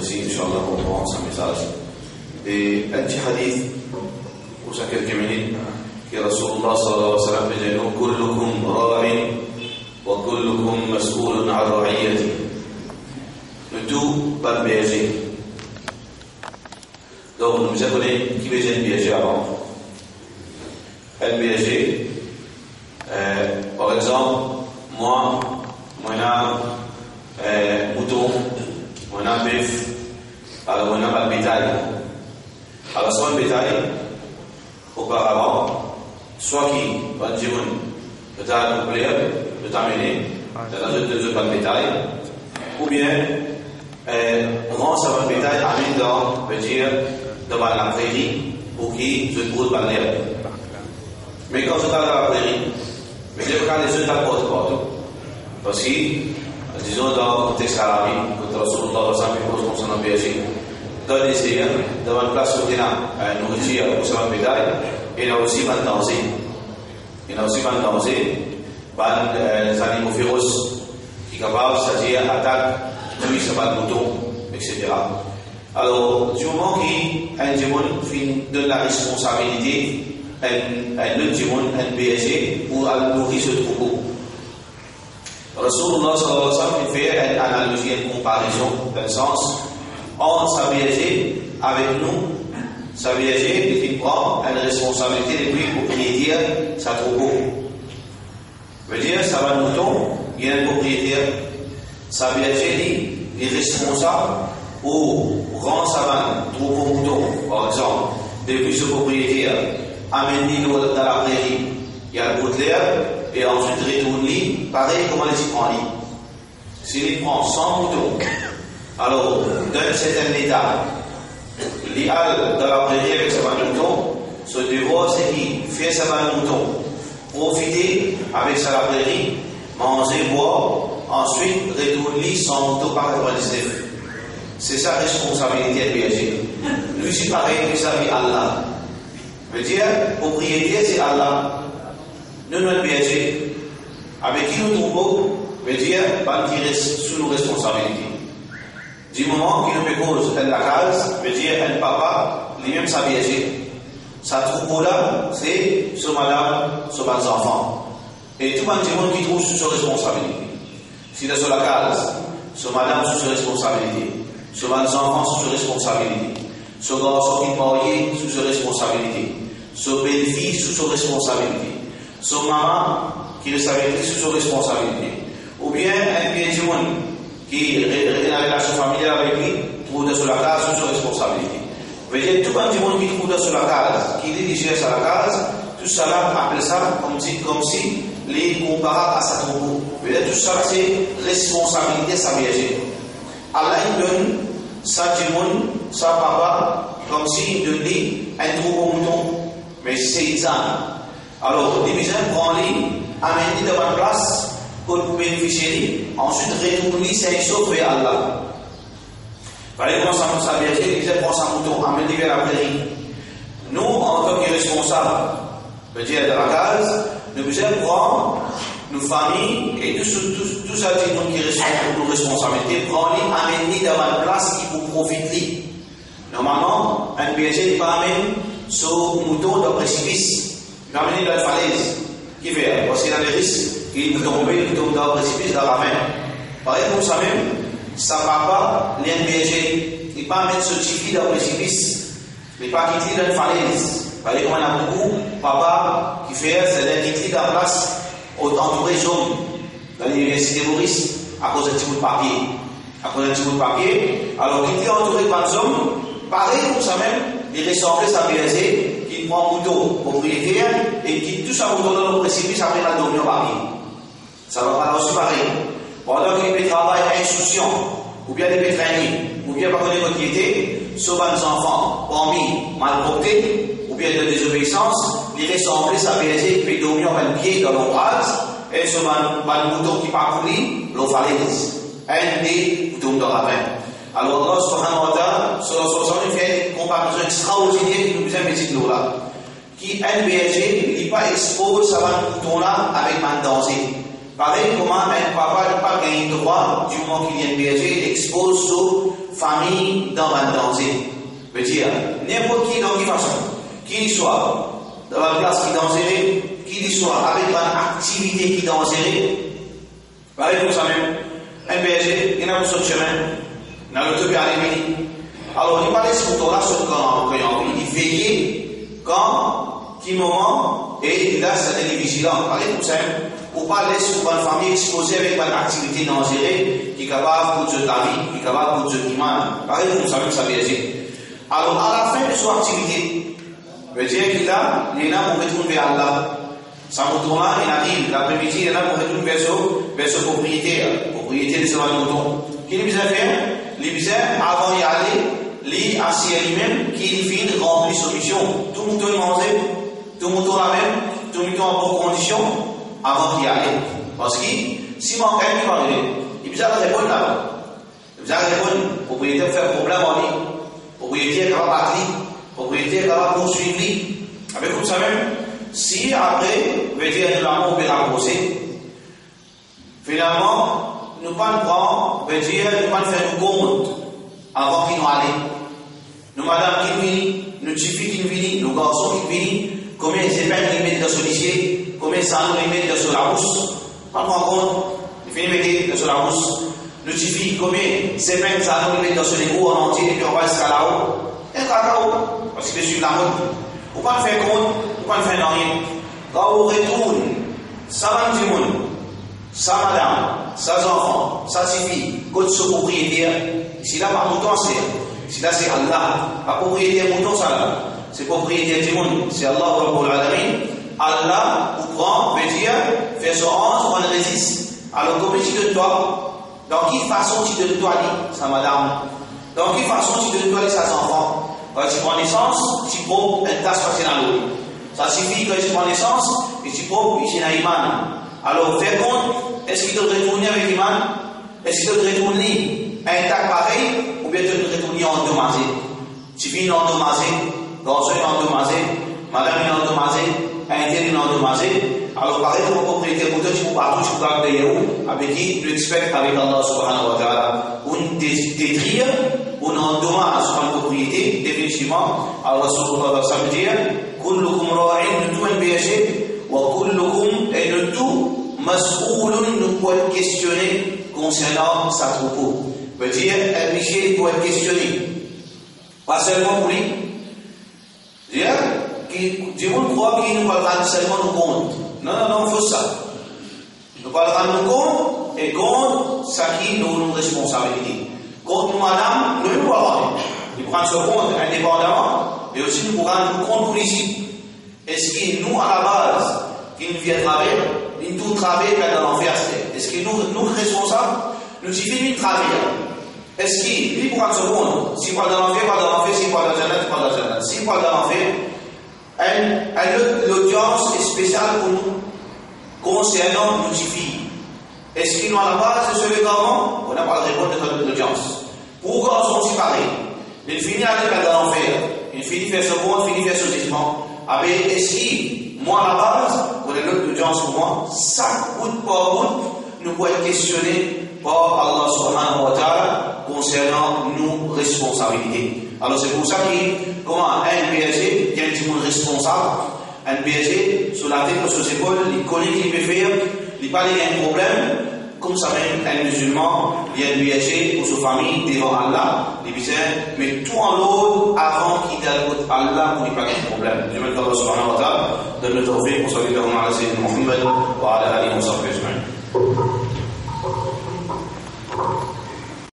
ici, Inch'Allah, pour prendre ce message. Et un petit hadith, pour ça quelques minutes, que Rasulullah sallallahu alayhi wa sallam dit nous, kullukum ra'in wa kullukum mas'oulun 'an ra'iyati. Le tout pas de berger. Donc, nous avons connu qui veut un berger avant. Un berger, par exemple, moi, on a mouton, on a bœuf, alors on a pas de bétail. Alors, soit le bétail, auparavant, soit qui, pas de jimoun, peut accomplir, peut amener, de pas de bétail, ou bien, rend ça va le bétail, amène dans, veut dire, devant la prairie, pour qui se trouve par l'herbe. Mais quand je parle dans la prairie, mais je regarde les œufs d'apporte partout. Parce que, disons, dans le contexte arabe, quand Rasulullah pose concernant le berger, dans les désert, devant une place où il y a une nourriture pour ça le bétail, il y a aussi un danger. Il y a aussi un danger, les animaux féroces qui sont capables, c'est-à-dire attaquent, tuent, ça va le mouton, etc. Alors, du moment qu'un djimoun donne la responsabilité, un autre djimoun, un berger, pour nourrir ce troupeau. Rasulullah sallallahu alayhi wa sallam fait une analogie, une comparaison, dans le sens, entre sa berger avec nous, sa berger qui prend une responsabilité depuis propriétaire sa troupeau. Veut dire, ça va le mouton, il y a un propriétaire, sa berger est responsable pour rendre sa troupeau mouton, par exemple, depuis ce propriétaire, amène l'eau dans la prairie, il y a le bout de l'herbe, et ensuite retourne-l'y, pareil comment il prend l'y. S'il prend 100 moutons, alors dans un certain état, l'idéal dans la prairie avec sa mouton, se dévore, c'est qu'il fait sa mouton, profiter avec sa prairie, manger, boire, ensuite retourne-l'y 100 moutons par 99. C'est sa responsabilité de berger. Lui, c'est pareil que ça vit Allah. Veut dire, propriétaire, c'est Allah. Nous, notre berger, avec qui nous trouvons, veut dire, pas qui reste sous nos responsabilités. Du moment qu'il nous cause la case, veut dire, un papa, lui-même sa berger. Sa troupeau-là, c'est ce madame, ce bas enfants. Et tout le monde qui trouve sous ses responsabilités. S'il est sur la case, ce madame sous ses responsabilités. Ce bas enfants sous ses responsabilités. Ce garçon qui est marié sous ses responsabilités. Ce belle-fille sous ses responsabilités. Ce maman qui le savait sous ses responsabilités. Ou bien un bien du monde qui est en relation familiale avec lui, trouve sur la case sous ses responsabilités. Veut dire tout le monde qui trouve sur la case, qui dirige sur la case, tout ça là, appelle ça comme si les comparables à sa troupeau. Veut dire tout ça c'est responsabilité sa berger. Allah il donne sa djimoun, sa papa, comme s'il donnait un troupeau mouton. Mais c'est ça. Alors, les musiciens prennent les, amènent devant la place pour bénéficier. Ensuite, retournent c'est un sauf vers Allah. Fallait commencer à sa berger, les musiciens prennent sa mouton, amènent vers la prairie. Nous, en tant que responsables, veut dire de la case, les musiciens prennent nos familles et tout ça qui est nos responsabilités, prennent les, amènent devant la place qui vous profite. Normalement, un berger n'est pas amène ce mouton dans le précipice. Il va amener dans la falaise. Qui fait? Parce qu'il a des risques. Il peut tomber, il tombe dans le précipice, dans la ravin. Pareil pour ça même, sa papa, il est un berger. Il ne peut pas mettre ce petit fille dans le précipice. Il ne peut pas quitter dans la falaise. Pareil comme on a beaucoup, papa qui fait, c'est un quitter dans la place, entouré jaune, dans l'université Maurice, à cause d'un petit bout de papier. À cause d'un petit bout de papier. Alors, il était entouré par des hommes, pareil pour ça même, il ressemblait sa berger qui prend un mouton propriétaire et qui tout ça mouton dans le précipice après la dormir au papier. Ça va pas aussi pareil. Pendant qu'il peut travailler insouciant, ou bien il peut traîner, ou bien pas connaître votre piété, sauvant les enfants, parmi mal portés, ou bien de désobéissance, il ressemblait sa berger qui peut dormir en pied dans l'ombrage, et ce mouton qui parcourit l'eau falaise. Un des moutons dans la main. Alors Allah subhanahu wa ta'ala, il fait une comparaison extraordinaire qui nous a mis de l'eau là. Qui un berger, il n'est pas exposé à un mouton là avec un danger. Pareil, comment un papa n'a pas gagné le droit du moment qu'il vient de berger, il expose sa famille dans la danger. Veut dire, n'importe qui, dans quelle façon, qu'il soit dans la classe qui est dangereux, qu'il soit avec une activité qui est dangereuse, pareil comme ça même, un berger, il a un chemin, il a l'autobus à l'émile. Alors, il ne pas laisser là sur quand il veille quand, quel moment, et il a certaines vigilants. Pareil comme ça même, pour pas laisser une famille exposée avec une activité dangereuse qui est capable de tuer la vie, qui est capable de tuer l'image. Pareil comme ça même, ça berger. Alors, à la fin de son activité, veut dire qu'il a, il a pour retourner vers Allah. Ça me tourne là, il arrive, l'après-midi, il a pour retourner vers son propriétaire de ce mouton. Qu'il lui a fait, il lui a, avant d'y aller, il a assis à lui-même, qu'il finit de remplir sa mission. Tout le mouton est mangé, tout le mouton la même, tout le mouton en bonne condition, avant d'y aller. Parce que, si mon frère qui va arriver, il a répondre là-bas. Il a répondre, le propriétaire fait un problème en lui. Propriétaire qui va battre, propriétaire qui va poursuivre, avec comme ça même, si après, veut dire nous l'avons poser, finalement, nous ne prendre, veut dire nous ne faire nous compte avant qu'il nous aille. Nous, madame qui vient, nous filles qui viennent, nos garçons qui viennent, combien de épingles ils mettent dans ce lycée, combien de salons ils mettent dans la rousse, pas en compte, ils finissent mettre dans la rousse. Nous filles, combien de épingles salons ils mettent dans ce égout en entier, et puis on va jusqu'à là-haut. Et cacao, parce que je suis la mode. Ou pas faire compte, ou pas faire rien. Quand on retourne, ça va du monde, ça madame, ça enfants, ça fille, côté ce propriétaire, si là par mouton c'est, si là c'est Allah, pas propriétaire mouton ça là, c'est propriétaire du monde, c'est Allah Rabbul Alamin. Allah, ou prend, veut dire, fait son ange, on résiste. Alors comment tu donnes toi? Dans quelle façon tu donnes toi, ça madame? Dans quelle façon tu donnes toi les enfants? Quand tu prends naissance, tu prends une tasse passée dans l'eau. Ça suffit quand tu prends naissance, et tu prends ici dans l'Iman. Alors, fais compte, est-ce qu'il doit retourner avec l'Iman? Est-ce qu'il doit retourner intact pareil, ou bien il doit retourner endommagé? Tu finis endommagé, garçon est endommagé, madame est endommagée, interne est endommagé. Alors, pareil, comme propriétaire, pour toi, tu peux partout, tu peux garder où, avec qui tu expectes avec Allah subhanahu wa ta'ala. Une détruire, ou un endommage sur une propriété, définitivement. Alors, Rasulullah ça veut dire, kullukum ra'in, nous un berger, wa kullukum, et nous tout, mas'oulun, nous pouvons être questionnés concernant sa troupeau. Veut dire, un berger doit être questionné. Pas seulement pour lui. Dire, du monde croit qu'il nous parlera seulement nous compte. Non, il faut ça. Nous parlerons nous compte, et compte, ça qui nous nos responsabilités. Compte nous, madame, nous ne pouvons il prend ce compte indépendamment, mais aussi nous pourrons nous compte pour ici. Est-ce que nous, à la base, qui nous vient travailler, nous tout travailler dans l'enfer, est-ce que nous responsables, nous suffit de travailler? Est-ce qu'il prend ce compte? Si pas dans l'enfer, pas dans l'enfer, si pas dans la jannat, pas dans la jannat. Si pas dans l'enfer, l'audience est spéciale pour nous, concernant nos filles. Est-ce qu'ils nous à la base de ce règlement? On n'a pas de réponse de l'audience. Pourquoi sont ils pareils? Il finit à aller dans l'enfer. Il finit faire ce compte, il finit faire ce jugement. Avec est-ce que moi à la base, pour l'audience pour moi, ça coûte pas route, nous pouvons être questionnés par Allah subhanahu wa ta'ala concernant nos responsabilités. Alors c'est pour ça que, comment un berger, il y a un petit monde responsable, un berger, sur la tête, sur ses épaules, il connaît qu'il peut faire, il parle qu'il y a un problème, comme ça même un musulman, il y a un berger pour sa famille devant Allah, il dit, mais tout en l'autre avant qu'il t'aille Allah pour ne pas qu'il y ait un problème. Je me dis Allah subhanahu wa ta'ala, donne le tawfiq pour saluer Allah Muhammad wa ala alihi wa sahbihi ajma'in.